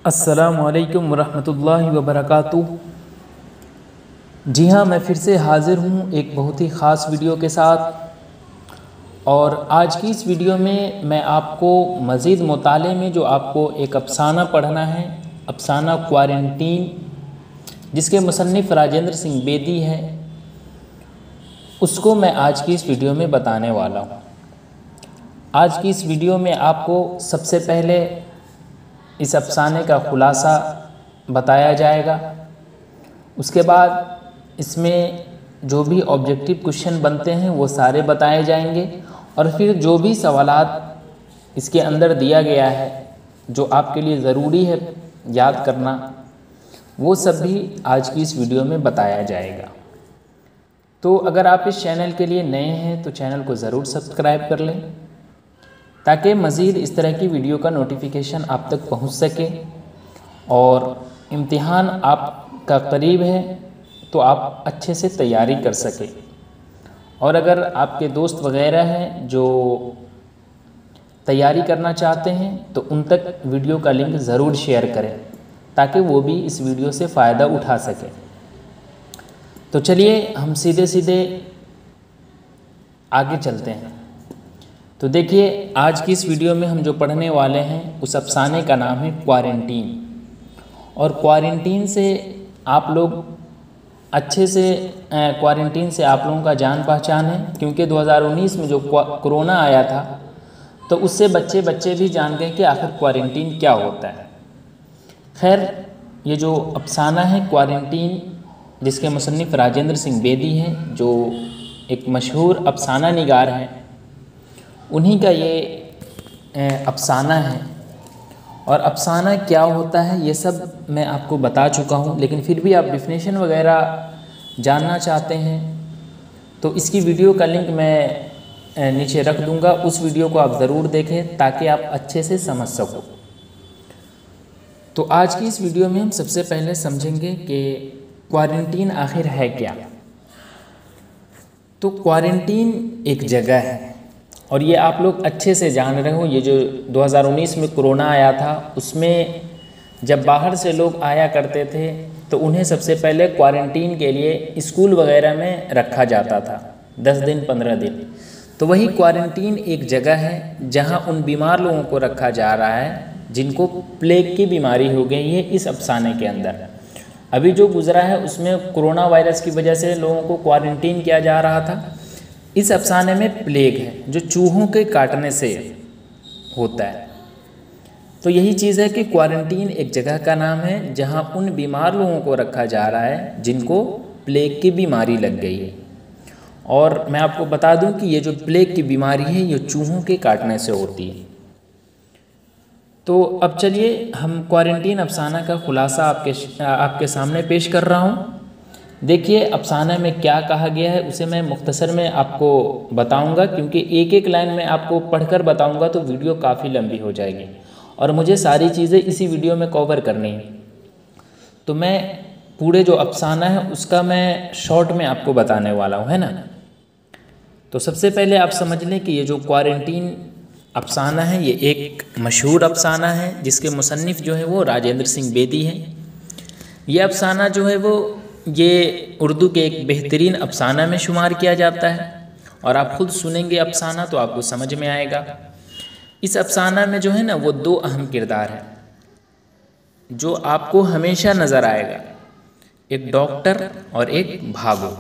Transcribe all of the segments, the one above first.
अस्सलामुअलैकुम वरहमतुल्लाहि वबरकातुहू। जी हाँ, मैं फिर से हाज़िर हूँ एक बहुत ही ख़ास वीडियो के साथ। और आज की इस वीडियो में मैं आपको मज़ीद मुताले में जो आपको एक अफ़साना पढ़ना है, अफ़साना क्वारंटीन, जिसके मुसन्निफ़ राजेंद्र सिंह बेदी है, उसको मैं आज की इस वीडियो में बताने वाला हूँ। आज की इस वीडियो में आपको सबसे पहले इस अफ़साने का ख़ुलासा बताया जाएगा। उसके बाद इसमें जो भी ऑब्जेक्टिव क्वेश्चन बनते हैं वो सारे बताए जाएंगे, और फिर जो भी सवालात इसके अंदर दिया गया है जो आपके लिए ज़रूरी है याद करना, वो सब भी आज की इस वीडियो में बताया जाएगा। तो अगर आप इस चैनल के लिए नए हैं तो चैनल को ज़रूर सब्सक्राइब कर लें, ताकि मज़ीद इस तरह की वीडियो का नोटिफिकेशन आप तक पहुंच सके। और इम्तिहान आपका करीब है तो आप अच्छे से तैयारी कर सकें। और अगर आपके दोस्त वगैरह हैं जो तैयारी करना चाहते हैं तो उन तक वीडियो का लिंक ज़रूर शेयर करें, ताकि वो भी इस वीडियो से फ़ायदा उठा सकें। तो चलिए हम सीधे सीधे आगे चलते हैं। तो देखिए, आज की इस वीडियो में हम जो पढ़ने वाले हैं उस अफ़साने का नाम है क्वारंटीन। और क्वारंटीन से आप लोग अच्छे से क्वारंटीन से आप लोगों का जान पहचान है, क्योंकि 2019 में जो कोरोना आया था तो उससे बच्चे भी जान गए कि आखिर क्वारंटीन क्या होता है। खैर, ये जो अफ़साना है क्वारंटीन, जिसके मुसन्निफ़ राजेंद्र सिंह बेदी हैं, जो एक मशहूर अफ़साना निगार हैं, उन्हीं का ये अफ़साना है। और अफ़साना क्या होता है ये सब मैं आपको बता चुका हूँ, लेकिन फिर भी आप डेफिनेशन वगैरह जानना चाहते हैं तो इसकी वीडियो का लिंक मैं नीचे रख दूँगा। उस वीडियो को आप ज़रूर देखें ताकि आप अच्छे से समझ सको। तो आज की इस वीडियो में हम सबसे पहले समझेंगे कि क्वारंटीन आखिर है क्या। तो क्वारंटीन एक जगह है, और ये आप लोग अच्छे से जान रहे हो। ये जो 2019 में कोरोना आया था, उसमें जब बाहर से लोग आया करते थे तो उन्हें सबसे पहले क्वारंटीन के लिए स्कूल वगैरह में रखा जाता था 10 दिन 15 दिन। तो वही क्वारंटीन एक जगह है जहां उन बीमार लोगों को रखा जा रहा है जिनको प्लेग की बीमारी हो गई है। इस अफ़साने के अंदर अभी जो गुजरा है उसमें कोरोना वायरस की वजह से लोगों को क्वारंटीन किया जा रहा था। इस अफ़साने में प्लेग है जो चूहों के काटने से होता है। तो यही चीज़ है कि क्वारंटीन एक जगह का नाम है जहां उन बीमार लोगों को रखा जा रहा है जिनको प्लेग की बीमारी लग गई है। और मैं आपको बता दूं कि ये जो प्लेग की बीमारी है ये चूहों के काटने से होती है। तो अब चलिए हम क्वारंटीन अफ़साना का ख़ुलासा आपके सामने पेश कर रहा हूँ। देखिए, अफ़साना में क्या कहा गया है उसे मैं मुख्तसर में आपको बताऊंगा, क्योंकि एक एक लाइन में आपको पढ़कर बताऊंगा तो वीडियो काफ़ी लंबी हो जाएगी और मुझे सारी चीज़ें इसी वीडियो में कवर करनी है। तो मैं पूरे जो अफ़साना है उसका मैं शॉर्ट में आपको बताने वाला हूँ, है ना। तो सबसे पहले आप समझ लें कि ये जो क्वारंटीन अफ़साना है ये एक मशहूर अफ़साना है, जिसके मुसन्निफ़ जो है वो राजेंद्र सिंह बेदी हैं। ये अफ़साना जो है वो ये उर्दू के एक बेहतरीन अफ़साना में शुमार किया जाता है, और आप ख़ुद सुनेंगे अफ़साना तो आपको समझ में आएगा। इस अफ़साना में जो है ना वो दो अहम किरदार हैं जो आपको हमेशा नज़र आएगा, एक डॉक्टर और एक भागो।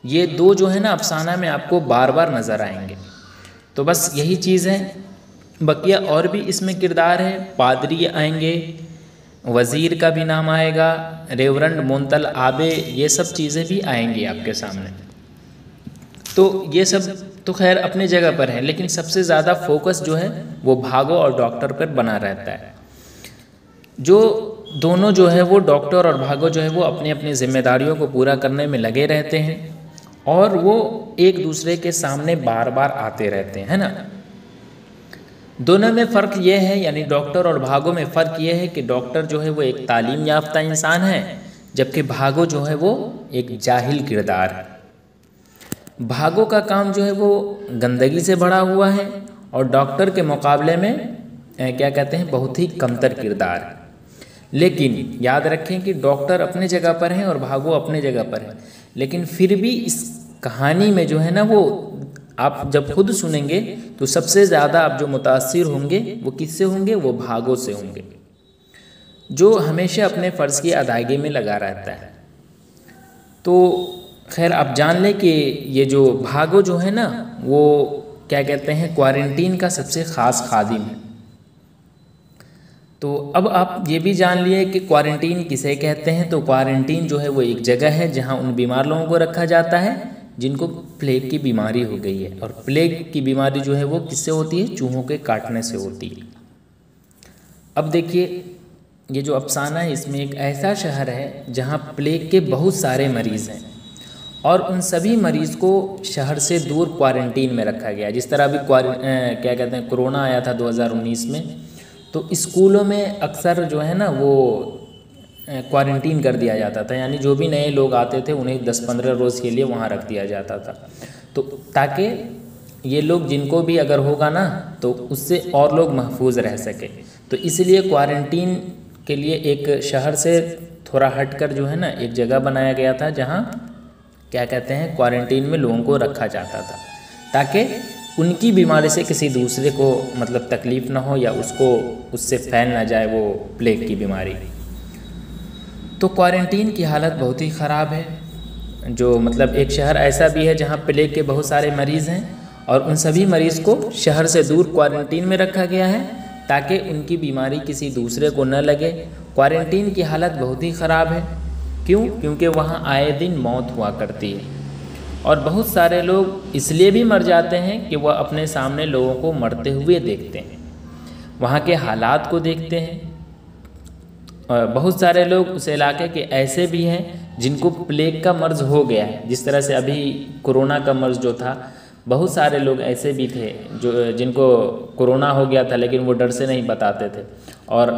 ये दो जो है ना अफ़साना में आपको बार बार नज़र आएंगे। तो बस यही चीज़ है, बकिया और भी इसमें किरदार है। पादरी आएंगे, वज़ीर का भी नाम आएगा, रेवरेंड मोंतल आबे, ये सब चीज़ें भी आएंगी आपके सामने। तो ये सब तो खैर अपनी जगह पर है, लेकिन सबसे ज़्यादा फोकस जो है वो भागो और डॉक्टर पर बना रहता है। जो दोनों जो है वो डॉक्टर और भागो जो है वो अपनी अपनी जिम्मेदारियों को पूरा करने में लगे रहते हैं, और वो एक दूसरे के सामने बार बार आते रहते हैं, है ना। दोनों में फ़र्क ये है, यानी डॉक्टर और भागो में फ़र्क ये है कि डॉक्टर जो है वो एक तालीम याफ्ता इंसान है, जबकि भागो जो है वो एक जाहिल किरदार है। भागो का काम जो है वो गंदगी से भरा हुआ है, और डॉक्टर के मुकाबले में क्या कहते हैं बहुत ही कमतर किरदार है। लेकिन याद रखें कि डॉक्टर अपने जगह पर हैं और भागो अपने जगह पर है, लेकिन फिर भी इस कहानी में जो है ना, वो आप जब खुद सुनेंगे तो सबसे ज़्यादा आप जो मुतासिर होंगे वो किससे होंगे? वो भागो से होंगे, जो हमेशा अपने फ़र्ज़ की अदायगी में लगा रहता है। तो खैर आप जान लें कि ये जो भागो जो है ना, वो क्या कहते हैं, क्वारंटीन का सबसे ख़ास खादिम है। तो अब आप ये भी जान लिए कि क्वारंटीन किसे कहते हैं। तो क्वारंटीन जो है वो एक जगह है जहाँ उन बीमार लोगों को रखा जाता है जिनको प्लेग की बीमारी हो गई है। और प्लेग की बीमारी जो है वो किससे होती है? चूहों के काटने से होती है। अब देखिए, ये जो अफसाना है इसमें एक ऐसा शहर है जहाँ प्लेग के बहुत सारे मरीज़ हैं और उन सभी मरीज़ को शहर से दूर क्वारंटीन में रखा गया। जिस तरह अभी क्या कहते हैं, कोरोना आया था 2019 में, तो स्कूलों में अक्सर जो है ना वो क्वारंटीन कर दिया जाता था, यानी जो भी नए लोग आते थे उन्हें 10-15 रोज़ के लिए वहाँ रख दिया जाता था, तो ताकि ये लोग जिनको भी अगर होगा ना तो उससे और लोग महफूज रह सके। तो इसलिए क्वारंटीन के लिए एक शहर से थोड़ा हटकर जो है ना एक जगह बनाया गया था जहाँ क्या कहते हैं, क्वारंटीन में लोगों को रखा जाता था ताकि उनकी बीमारी से किसी दूसरे को मतलब तकलीफ़ ना हो या उससे फैल ना जाए वो प्लेग की बीमारी। तो क्वारंटीन की हालत बहुत ही ख़राब है। जो मतलब एक शहर ऐसा भी है जहाँ प्लेग के बहुत सारे मरीज़ हैं और उन सभी मरीज़ को शहर से दूर क्वारंटीन में रखा गया है ताकि उनकी बीमारी किसी दूसरे को न लगे। क्वारंटीन की हालत बहुत ही ख़राब है। क्यों? क्योंकि वहाँ आए दिन मौत हुआ करती है और बहुत सारे लोग इसलिए भी मर जाते हैं कि वह अपने सामने लोगों को मरते हुए देखते हैं, वहाँ के हालात को देखते हैं। और बहुत सारे लोग उस इलाके के ऐसे भी हैं जिनको प्लेग का मर्ज़ हो गया है। जिस तरह से अभी कोरोना का मर्ज़ जो था, बहुत सारे लोग ऐसे भी थे जिनको कोरोना हो गया था लेकिन वो डर से नहीं बताते थे और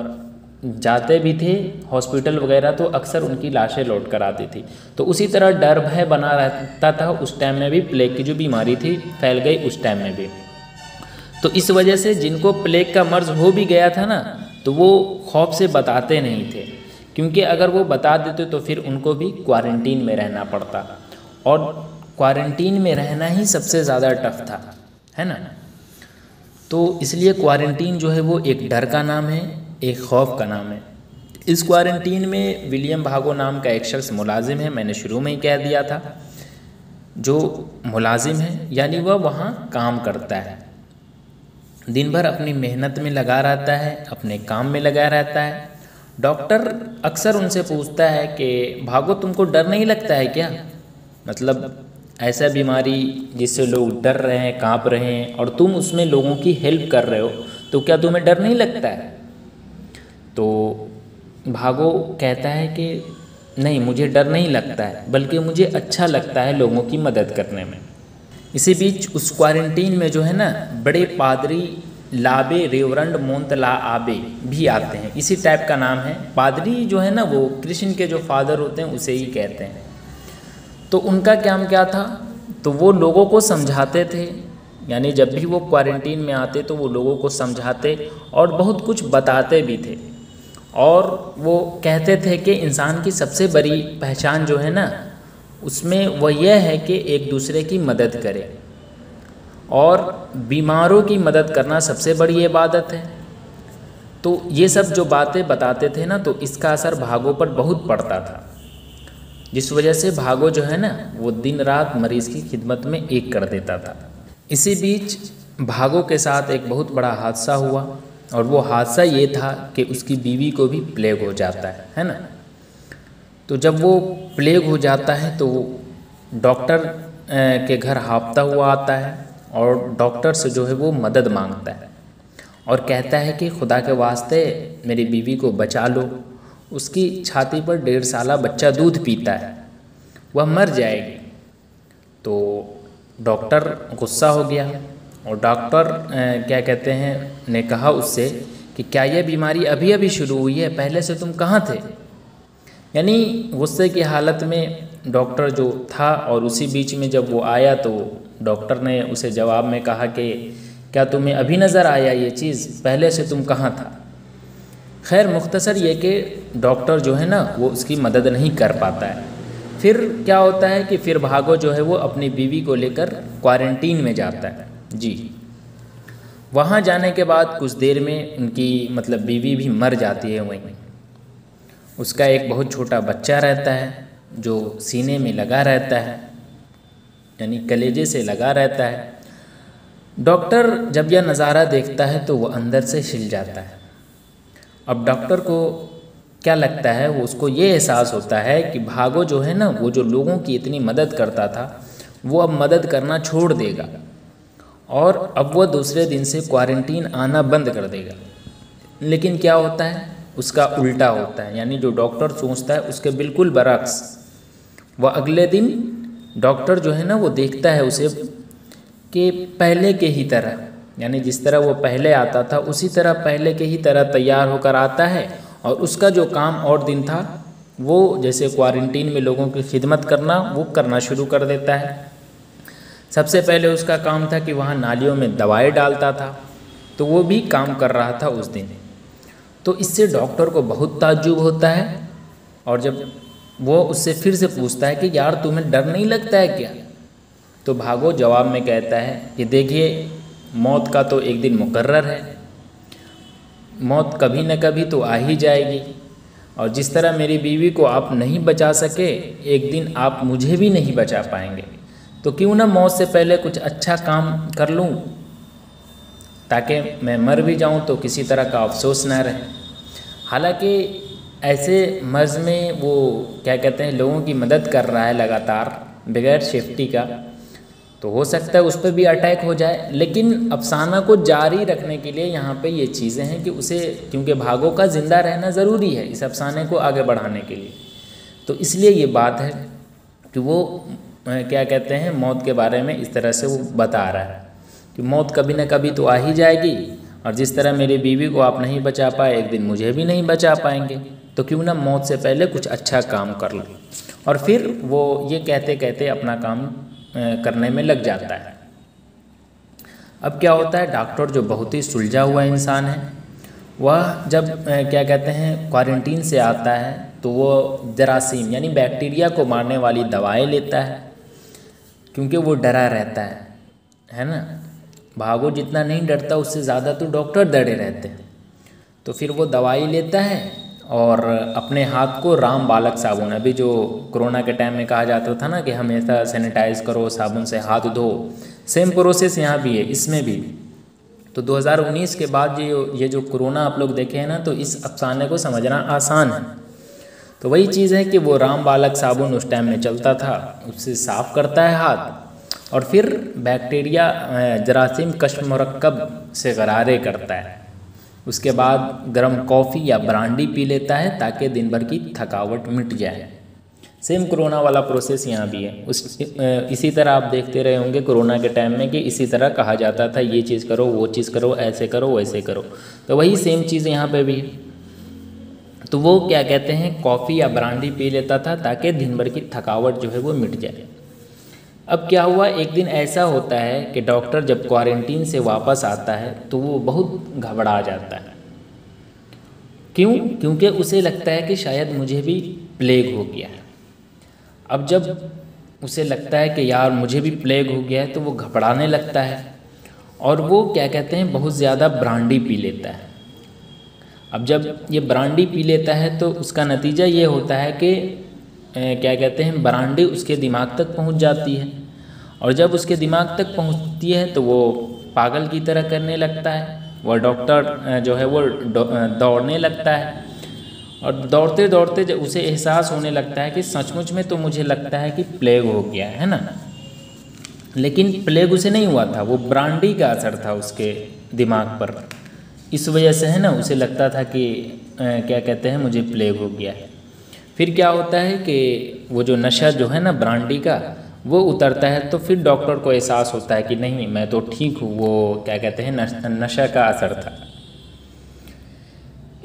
जाते भी थे हॉस्पिटल वगैरह तो अक्सर उनकी लाशें लौट कर आती थी। तो उसी तरह डर भय बना रहता था उस टाइम में भी। प्लेग की जो बीमारी थी फैल गई उस टाइम में भी। तो इस वजह से जिनको प्लेग का मर्ज़ हो भी गया था ना तो वो खौफ से बताते नहीं थे, क्योंकि अगर वो बता देते तो फिर उनको भी क्वारंटीन में रहना पड़ता और क्वारंटीन में रहना ही सबसे ज़्यादा टफ था, है ना। तो इसलिए क्वारंटीन जो है वो एक डर का नाम है, एक खौफ का नाम है। इस क्वारंटीन में विलियम भागो नाम का एक शख्स मुलाजिम है। मैंने शुरू में ही कह दिया था, जो मुलाजिम है यानी वह वहाँ काम करता है, दिन भर अपनी मेहनत में लगा रहता है, अपने काम में लगा रहता है। डॉक्टर अक्सर उनसे पूछता है कि भागो तुमको डर नहीं लगता है क्या? मतलब ऐसा बीमारी जिससे लोग डर रहे हैं, काँप रहे हैं और तुम उसमें लोगों की हेल्प कर रहे हो, तो क्या तुम्हें डर नहीं लगता है? तो भागो कहता है कि नहीं, मुझे डर नहीं लगता है, बल्कि मुझे अच्छा लगता है लोगों की मदद करने में। इसी बीच उस क्वारंटीन में जो है ना बड़े पादरी लाबे रेवरंड मोंतला आबे भी आते हैं। इसी टाइप का नाम है। पादरी जो है ना वो कृष्ण के जो फादर होते हैं उसे ही कहते हैं। तो उनका काम क्या था? तो वो लोगों को समझाते थे, यानी जब भी वो क्वारंटीन में आते तो वो लोगों को समझाते और बहुत कुछ बताते भी थे। और वो कहते थे कि इंसान की सबसे बड़ी पहचान जो है ना उसमें वह यह है कि एक दूसरे की मदद करे और बीमारों की मदद करना सबसे बड़ी इबादत है। तो ये सब जो बातें बताते थे ना तो इसका असर भागो पर बहुत पड़ता था, जिस वजह से भागो जो है ना वो दिन रात मरीज़ की खिदमत में एक कर देता था। इसी बीच भागो के साथ एक बहुत बड़ा हादसा हुआ और वो हादसा ये था कि उसकी बीवी को भी प्लेग हो जाता है ना। तो जब वो प्लेग हो जाता है तो डॉक्टर के घर हाँफता हुआ आता है और डॉक्टर से जो है वो मदद मांगता है और कहता है कि खुदा के वास्ते मेरी बीवी को बचा लो, उसकी छाती पर 1.5 साला बच्चा दूध पीता है, वह मर जाएगी। तो डॉक्टर गुस्सा हो गया और डॉक्टर क्या कहते हैं ने कहा उससे कि क्या यह बीमारी अभी अभी शुरू हुई है, पहले से तुम कहाँ थे? यानी गुस्से की हालत में डॉक्टर जो था और उसी बीच में जब वो आया तो डॉक्टर ने उसे जवाब में कहा कि क्या तुम्हें अभी नज़र आया ये चीज़, पहले से तुम कहाँ था? खैर मुख्तसर ये कि डॉक्टर जो है ना वो उसकी मदद नहीं कर पाता है। फिर क्या होता है कि फिर भागो जो है वो अपनी बीवी को लेकर क्वारंटीन में जाता है जी। वहाँ जाने के बाद कुछ देर में उनकी मतलब बीवी भी मर जाती है वहीं। उसका एक बहुत छोटा बच्चा रहता है जो सीने में लगा रहता है, यानी कलेजे से लगा रहता है। डॉक्टर जब यह नज़ारा देखता है तो वो अंदर से हिल जाता है। अब डॉक्टर को क्या लगता है, वो उसको ये एहसास होता है कि भागो जो है ना वो जो लोगों की इतनी मदद करता था वो अब मदद करना छोड़ देगा और अब वो दूसरे दिन से क्वारंटीन आना बंद कर देगा। लेकिन क्या होता है, उसका उल्टा होता है, यानी जो डॉक्टर सोचता है उसके बिल्कुल बरक्स। वह अगले दिन डॉक्टर जो है ना वो देखता है उसे कि पहले के ही तरह, यानी जिस तरह वो पहले आता था उसी तरह पहले के ही तरह तैयार होकर आता है। और उसका जो काम और दिन था वो जैसे क्वारंटीन में लोगों की खिदमत करना वो करना शुरू कर देता है। सबसे पहले उसका काम था कि वहाँ नालियों में दवाई डालता था, तो वो भी काम कर रहा था उस दिन। तो इससे डॉक्टर को बहुत ताज्जुब होता है और जब वो उससे फिर से पूछता है कि यार तुम्हें डर नहीं लगता है क्या, तो भागो जवाब में कहता है कि देखिए मौत का तो एक दिन मुकर्रर है, मौत कभी न कभी तो आ ही जाएगी और जिस तरह मेरी बीवी को आप नहीं बचा सके एक दिन आप मुझे भी नहीं बचा पाएंगे। तो क्यों ना मौत से पहले कुछ अच्छा काम कर लूं ताकि मैं मर भी जाऊं तो किसी तरह का अफसोस ना रहे। हालांकि ऐसे मर्ज़ में वो क्या कहते हैं लोगों की मदद कर रहा है लगातार बगैर सेफ्टी का, तो हो सकता है उस पर भी अटैक हो जाए। लेकिन अफसाना को जारी रखने के लिए यहाँ पे ये चीज़ें हैं कि उसे, क्योंकि भागो का ज़िंदा रहना ज़रूरी है इस अफसाने को आगे बढ़ाने के लिए, तो इसलिए ये बात है कि वो क्या कहते हैं मौत के बारे में इस तरह से वो बता रहा है कि मौत कभी न कभी तो आ ही जाएगी और जिस तरह मेरी बीवी को आप नहीं बचा पाए एक दिन मुझे भी नहीं बचा पाएंगे, तो क्यों ना मौत से पहले कुछ अच्छा काम कर लो। और फिर वो ये कहते कहते अपना काम करने में लग जाता है। अब क्या होता है, डॉक्टर जो बहुत ही सुलझा हुआ इंसान है वह जब क्या कहते हैं क्वारंटीन से आता है तो वो जरासीम यानी बैक्टीरिया को मारने वाली दवाएं लेता है, क्योंकि वो डरा रहता है ना। भागो जितना नहीं डरता उससे ज़्यादा तो डॉक्टर डरे रहते हैं। तो फिर वो दवाई लेता है और अपने हाथ को राम बालक साबुन, अभी जो कोरोना के टाइम में कहा जाता था ना कि हमेशा सैनिटाइज करो, साबुन से हाथ धो, सेम प्रोसेस यहाँ भी है, इसमें भी। तो 2019 के बाद ये जो कोरोना आप लोग देखे हैं ना, तो इस अफसाने को समझना आसान है। तो वही चीज़ है कि वो राम बालक साबुन उस टाइम में चलता था, उससे साफ़ करता है हाथ और फिर बैक्टीरिया जरासीम कशमरकब से गरारे करता है। उसके बाद गर्म कॉफ़ी या ब्रांडी पी लेता है ताकि दिन भर की थकावट मिट जाए। सेम कोरोना वाला प्रोसेस यहाँ भी है। इसी तरह आप देखते रहे होंगे कोरोना के टाइम में कि इसी तरह कहा जाता था ये चीज़ करो, वो चीज़ करो, ऐसे करो, वैसे करो। तो वही सेम चीज़ यहाँ पे भी है। तो वो क्या कहते हैं कॉफ़ी या ब्रांडी पी लेता था ताकि दिन भर की थकावट जो है वो मिट जाए। अब क्या हुआ, एक दिन ऐसा होता है कि डॉक्टर जब क्वारंटीन से वापस आता है तो वो बहुत घबरा जाता है। क्यों? क्योंकि उसे लगता है कि शायद मुझे भी प्लेग हो गया है। अब जब उसे लगता है कि यार मुझे भी प्लेग हो गया है तो वो घबराने लगता है और वो क्या कहते हैं बहुत ज़्यादा ब्रांडी पी लेता है। अब जब ये ब्रांडी पी लेता है तो उसका नतीजा ये होता है कि क्या कहते हैं ब्रांडी उसके दिमाग तक पहुंच जाती है और जब उसके दिमाग तक पहुंचती है तो वो पागल की तरह करने लगता है। वह डॉक्टर जो है वो दौड़ने लगता है और दौड़ते दौड़ते जब उसे एहसास होने लगता है कि सचमुच में तो मुझे लगता है कि प्लेग हो गया है ना। लेकिन प्लेग उसे नहीं हुआ था, वो ब्रांडी का असर था उसके दिमाग पर। इस वजह से है ना उसे लगता था कि क्या कहते हैं मुझे प्लेग हो गया है। फिर क्या होता है कि वो जो नशा जो है ना ब्रांडी का वो उतरता है तो फिर डॉक्टर को एहसास होता है कि नहीं मैं तो ठीक हूँ, वो क्या कहते हैं नशा का असर था।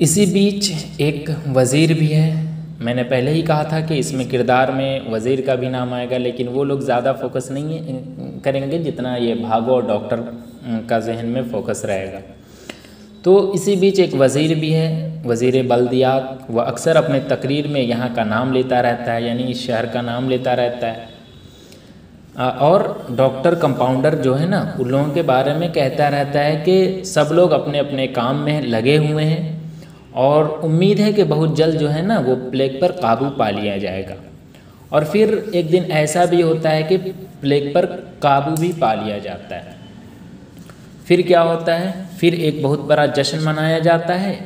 इसी बीच एक वज़ीर भी है। मैंने पहले ही कहा था कि इसमें किरदार में वज़ीर का भी नाम आएगा, लेकिन वो लोग ज़्यादा फोकस नहीं करेंगे जितना ये भागो और डॉक्टर का जहन में फोकस रहेगा। तो इसी बीच एक वज़ीर भी है। वज़ीर बल्दियात, वह अक्सर अपने तकरीर में यहाँ का नाम लेता रहता है, यानी इस शहर का नाम लेता रहता है। और डॉक्टर कंपाउंडर जो है ना, उन लोगों के बारे में कहता रहता है कि सब लोग अपने अपने काम में लगे हुए हैं और उम्मीद है कि बहुत जल्द जो है ना वो प्लेग पर काबू पा लिया जाएगा। और फिर एक दिन ऐसा भी होता है कि प्लेग पर काबू भी पा लिया जाता है। फिर क्या होता है, फिर एक बहुत बड़ा जश्न मनाया जाता है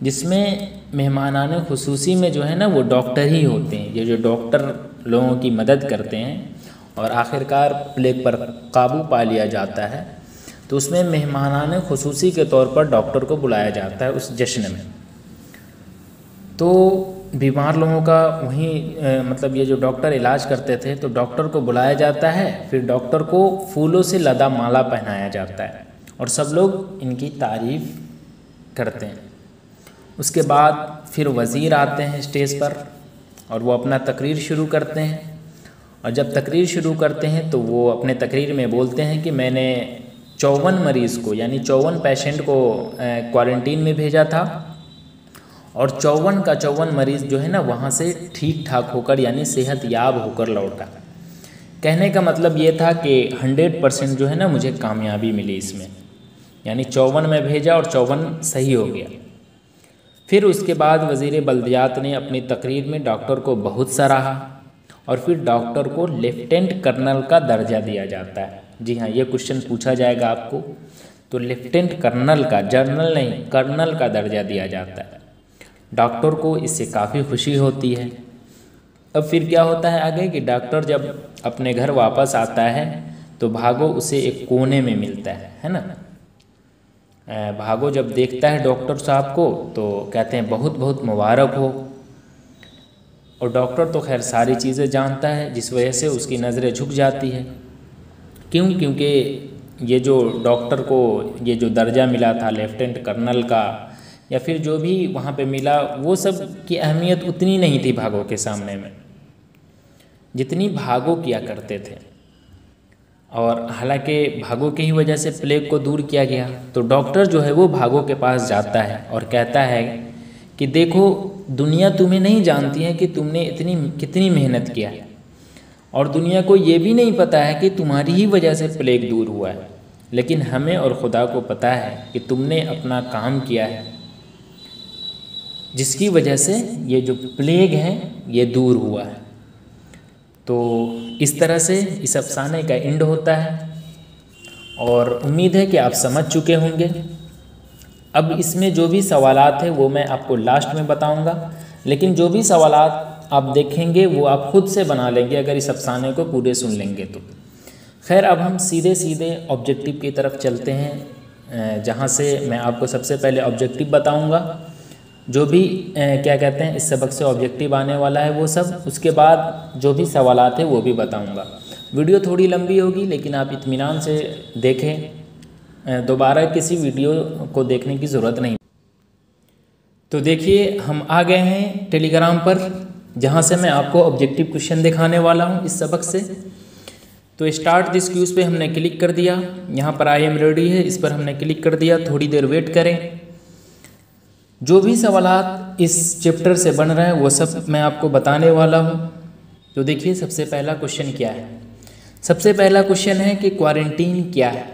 जिसमें मेहमानान खुसूसी में जो है ना वो डॉक्टर ही होते हैं। ये जो डॉक्टर लोगों की मदद करते हैं और आखिरकार प्लेग पर काबू पा लिया जाता है, तो उसमें मेहमानान खुसूसी के तौर पर डॉक्टर को बुलाया जाता है उस जश्न में। तो बीमार लोगों का वहीं मतलब ये जो डॉक्टर इलाज करते थे, तो डॉक्टर को बुलाया जाता है, फिर डॉक्टर को फूलों से लदा माला पहनाया जाता है और सब लोग इनकी तारीफ़ करते हैं। उसके बाद फिर वज़ीर आते हैं स्टेज पर और वो अपना तकरीर शुरू करते हैं। और जब तकरीर शुरू करते हैं तो वो अपने तकरीर में बोलते हैं कि मैंने 54 मरीज़ को, यानी 54 पेशेंट को क्वारंटीन में भेजा था और 54 का 54 मरीज़ जो है ना वहाँ से ठीक ठाक होकर, यानी सेहत याब होकर लौटा। कहने का मतलब ये था कि 100% जो है ना मुझे कामयाबी मिली इसमें, यानी 54 में भेजा और 54 सही हो गया। फिर उसके बाद वज़ीर बल्दियात ने अपनी तकरीर में डॉक्टर को बहुत सराहा और फिर डॉक्टर को लेफ्टिनेंट कर्नल का दर्जा दिया जाता है। जी हाँ, ये क्वेश्चन पूछा जाएगा आपको। तो लेफ्टिनेंट कर्नल का, जनरल नहीं, कर्नल का दर्जा दिया जाता है। डॉक्टर को इससे काफ़ी खुशी होती है। अब फिर क्या होता है आगे कि डॉक्टर जब अपने घर वापस आता है तो भागो उसे एक कोने में मिलता है ना। भागो जब देखता है डॉक्टर साहब को तो कहते हैं बहुत बहुत मुबारक हो। और डॉक्टर तो खैर सारी चीज़ें जानता है, जिस वजह से उसकी नज़रें झुक जाती है। क्यों? क्योंकि ये जो डॉक्टर को ये जो दर्जा मिला था लेफ्टिनेंट कर्नल का, या फिर जो भी वहाँ पे मिला, वो सब की अहमियत उतनी नहीं थी भागो के सामने में जितनी भागो किया करते थे। और हालांकि भागो की ही वजह से प्लेग को दूर किया गया। तो डॉक्टर जो है वो भागो के पास जाता है और कहता है कि देखो, दुनिया तुम्हें नहीं जानती है कि तुमने कितनी मेहनत किया है, और दुनिया को ये भी नहीं पता है कि तुम्हारी ही वजह से प्लेग दूर हुआ है, लेकिन हमें और खुदा को पता है कि तुमने अपना काम किया है, जिसकी वजह से ये जो प्लेग है ये दूर हुआ है। तो इस तरह से इस अफसाने का एंड होता है और उम्मीद है कि आप समझ चुके होंगे। अब इसमें जो भी सवालात हैं वो मैं आपको लास्ट में बताऊंगा, लेकिन जो भी सवालात आप देखेंगे वो आप खुद से बना लेंगे अगर इस अफसाने को पूरे सुन लेंगे तो। खैर, अब हम सीधे सीधे ऑब्जेक्टिव की तरफ चलते हैं, जहाँ से मैं आपको सबसे पहले ऑब्जेक्टिव बताऊंगा, जो भी क्या कहते हैं इस सबक से ऑब्जेक्टिव आने वाला है वो सब। उसके बाद जो भी सवालात हैं वो भी बताऊंगा। वीडियो थोड़ी लंबी होगी, लेकिन आप इत्मीनान से देखें, दोबारा किसी वीडियो को देखने की ज़रूरत नहीं। तो देखिए, हम आ गए हैं टेलीग्राम पर, जहां से मैं आपको ऑब्जेक्टिव क्वेश्चन दिखाने वाला हूं इस सबक से। तो स्टार्ट दिस क्यूज पे हमने क्लिक कर दिया। यहाँ पर आई एम रेडी है, इस पर हमने क्लिक कर दिया। थोड़ी देर वेट करें। जो भी सवालात इस चैप्टर से बन रहे हैं वो सब मैं आपको बताने वाला हूँ। तो देखिए, सबसे पहला क्वेश्चन क्या है। सबसे पहला क्वेश्चन है कि क्वारंटीन क्या है।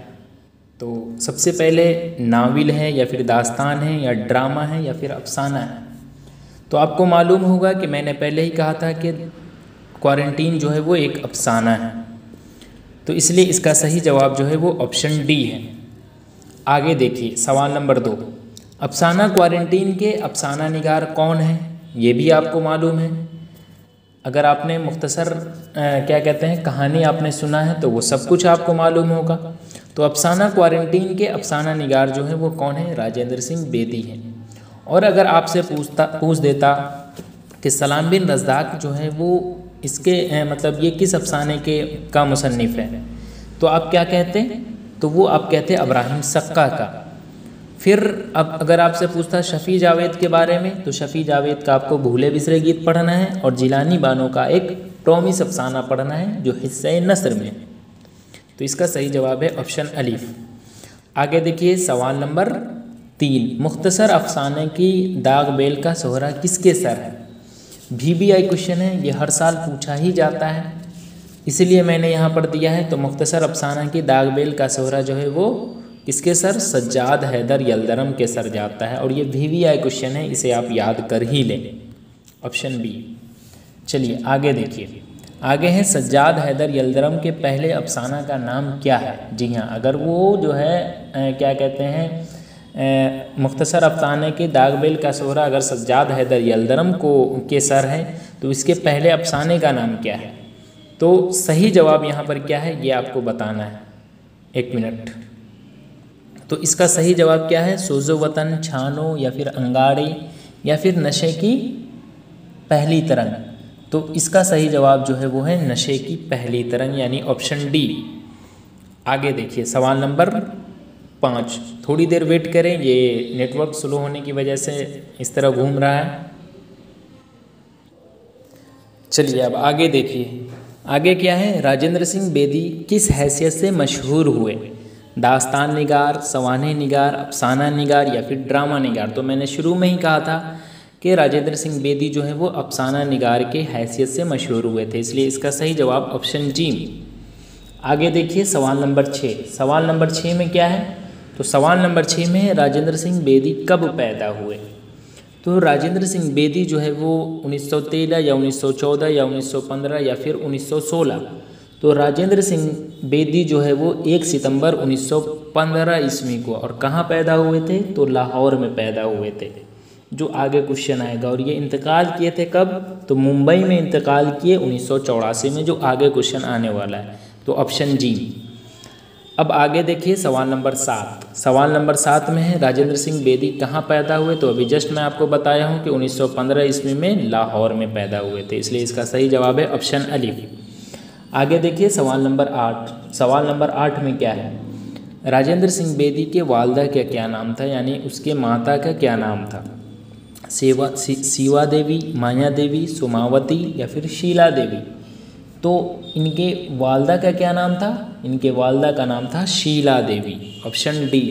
तो सबसे पहले नावल है या फिर दास्तान है या ड्रामा है या फिर अफसाना है। तो आपको मालूम होगा कि मैंने पहले ही कहा था कि क्वारंटीन जो है वो एक अफसाना है, तो इसलिए इसका सही जवाब जो है वो ऑप्शन डी है। आगे देखिए सवाल नंबर 2, अफसाना क्वारंटीन के अफसाना निगार कौन है, ये भी आपको मालूम है। अगर आपने मुख्तसर क्या कहते हैं कहानी आपने सुना है तो वो सब कुछ आपको मालूम होगा। तो अफसाना क्वारंटीन के अफसाना निगार जो है वो कौन है, राजेंद्र सिंह बेदी हैं। और अगर आपसे पूछ देता कि सलाम बिन रज़्ज़ाक़ जो है वो इसके मतलब ये किस अफसाने का मुसन्निफ़ है, तो आप क्या कहते हैं, तो वो आप कहते हैं इब्राहिम सक्का का। फिर अब अगर आपसे पूछता शफ़ी जावेद के बारे में, तो शफ़ी जावेद का आपको भूले बिसरे गीत पढ़ना है और जिलानी बानो का एक टॉमिस अफसाना पढ़ना है जो हिस्से नसर में है। तो इसका सही जवाब है ऑप्शन अलीफ। आगे देखिए सवाल नंबर 3, मुख्तसर अफसाने की दाग बेल का सोहरा किसके सर है? VBI क्वेश्चन है, ये हर साल पूछा ही जाता है, इसलिए मैंने यहाँ पर दिया है। तो मुख्तसर अफसाना की दाग बेल का सोहरा जो है वो किसके सर? सज्जाद हैदर यल्दरम के सर जाता है, और ये VBI क्वेश्चन है, इसे आप याद कर ही लें, ऑप्शन बी। चलिए आगे देखिए, आगे है सज्जाद हैदर यल्दरम के पहले अफसाना का नाम क्या है? जी हाँ, अगर वो जो है क्या कहते हैं मुख्तसर अफसाने के दाग बेल का सोहरा अगर सज्जाद हैदर यल्दरम को के सर है तो इसके पहले अफसाने का नाम क्या है? तो सही जवाब यहाँ पर क्या है ये आपको बताना है, 1 मिनट। तो इसका सही जवाब क्या है? सोजो वतन, छानो, या फिर अंगाड़ी, या फिर नशे की पहली तरंग। तो इसका सही जवाब जो है वो है नशे की पहली तरंग, यानी ऑप्शन डी। आगे देखिए सवाल नंबर 5, थोड़ी देर वेट करें, ये नेटवर्क स्लो होने की वजह से इस तरह घूम रहा है। चलिए अब आगे देखिए, आगे क्या है? राजेंद्र सिंह बेदी किस हैसियत से मशहूर हुए? दास्तान निगार, सवाने निगार, अफसाना निगार, या फिर ड्रामा निगार। तो मैंने शुरू में ही कहा था कि राजेंद्र सिंह बेदी जो है वो अफसाना निगार के हैसियत से मशहूर हुए थे, इसलिए इसका सही जवाब ऑप्शन जी। आगे देखिए सवाल नंबर 6, सवाल नंबर 6 में क्या है? तो सवाल नंबर 6 में राजेंद्र सिंह बेदी कब पैदा हुए? तो राजेंद्र सिंह बेदी जो है वो 1913 या 1914 या 1915 या फिर 1916। तो राजेंद्र सिंह बेदी जो है वो 1 सितंबर 1915 ईस्वी को, और कहाँ पैदा हुए थे? तो लाहौर में पैदा हुए थे, जो आगे क्वेश्चन आएगा। और ये इंतकाल किए थे कब? तो मुंबई में इंतकाल किए 1984 में, जो आगे क्वेश्चन आने वाला है, तो ऑप्शन जी। अब आगे देखिए सवाल नंबर 7, सवाल नंबर 7 में है राजेंद्र सिंह बेदी कहाँ पैदा हुए? तो अभी जस्ट मैं आपको बताया हूँ कि 1915 ईस्वी में लाहौर में पैदा हुए थे, इसलिए इसका सही जवाब है ऑप्शन अलीफ। आगे देखिए सवाल नंबर 8, सवाल नंबर 8 में क्या है? राजेंद्र सिंह बेदी के वालदा का क्या नाम था, यानी उसके माता का क्या नाम था? सीवा देवी, माया देवी, सोमावती, या फिर शीला देवी। तो इनके वालदा का क्या नाम था? इनके वालदा का नाम था शीला देवी, ऑप्शन डी।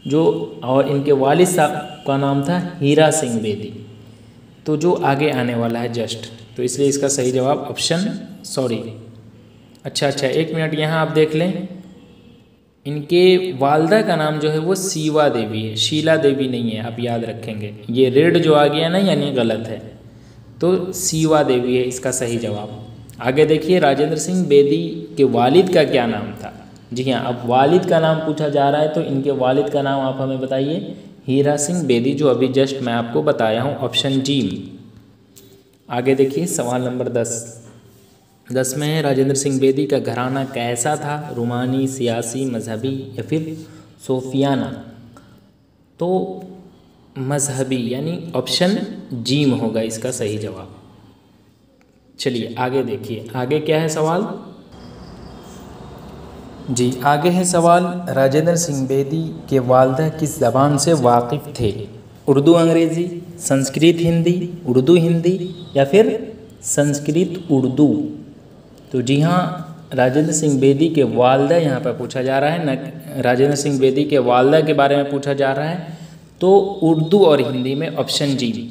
जो और इनके वालिद साहब का नाम था हीरा सिंह बेदी, तो जो आगे आने वाला है जस्ट, तो इसलिए इसका सही जवाब ऑप्शन अच्छा 1 मिनट यहाँ आप देख लें, इनके वालदा का नाम जो है वो सीवा देवी है, शीला देवी नहीं है, आप याद रखेंगे। ये रेड जो आ गया ना यानी गलत है, तो सीवा देवी है इसका सही जवाब। आगे देखिए राजेंद्र सिंह बेदी के वालिद का क्या नाम था? जी हाँ, अब वालिद का नाम पूछा जा रहा है, तो इनके वालिद का नाम आप हमें बताइए। हीरा सिंह बेदी, जो अभी जस्ट मैं आपको बताया हूँ, ऑप्शन जी। आगे देखिए सवाल नंबर 10 में है राजेंद्र सिंह बेदी का घराना कैसा था? रूमानी, सियासी, मजहबी, या फिर सोफियाना? तो मजहबी, यानी ऑप्शन जी में होगा इसका सही जवाब। चलिए आगे देखिए, आगे क्या है सवाल? जी आगे है सवाल, राजेंद्र सिंह बेदी के वालिदा किस ज़बान से वाकिफ़ थे? उर्दू अंग्रेज़ी, संस्कृत हिंदी, उर्दू हिंदी, या फिर संस्कृत उर्दू? तो जी हाँ, राजेंद्र सिंह बेदी के वालिदा यहाँ पर पूछा जा रहा है, न राजेंद्र सिंह बेदी के वालिदा के बारे में पूछा जा रहा है, तो उर्दू और हिंदी में, ऑप्शन जी।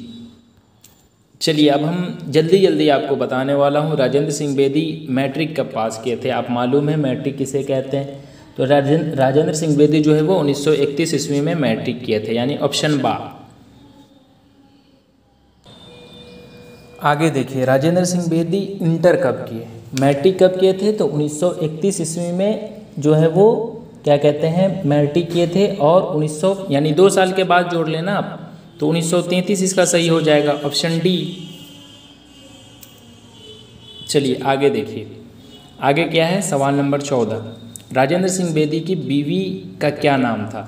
चलिए अब हम जल्दी आपको बताने वाला हूँ, राजेंद्र सिंह बेदी मैट्रिक कब पास किए थे? आप मालूम है मैट्रिक किसे कहते हैं? तो राजेंद्र सिंह बेदी जो है वो 1931 ईस्वी में मैट्रिक किए थे, यानी ऑप्शन बा। आगे देखिए राजेंद्र सिंह बेदी इंटर कब किए, मैट्रिक कब किए थे? तो 1931 ईस्वी में जो है वो क्या कहते हैं मैट्रिक किए थे, और 1900 यानी 2 साल के बाद जोड़ लेना आप, तो 1933 इसका सही हो जाएगा, ऑप्शन डी। चलिए आगे देखिए, आगे क्या है सवाल नंबर 14, राजेंद्र सिंह बेदी की बीवी का क्या नाम था?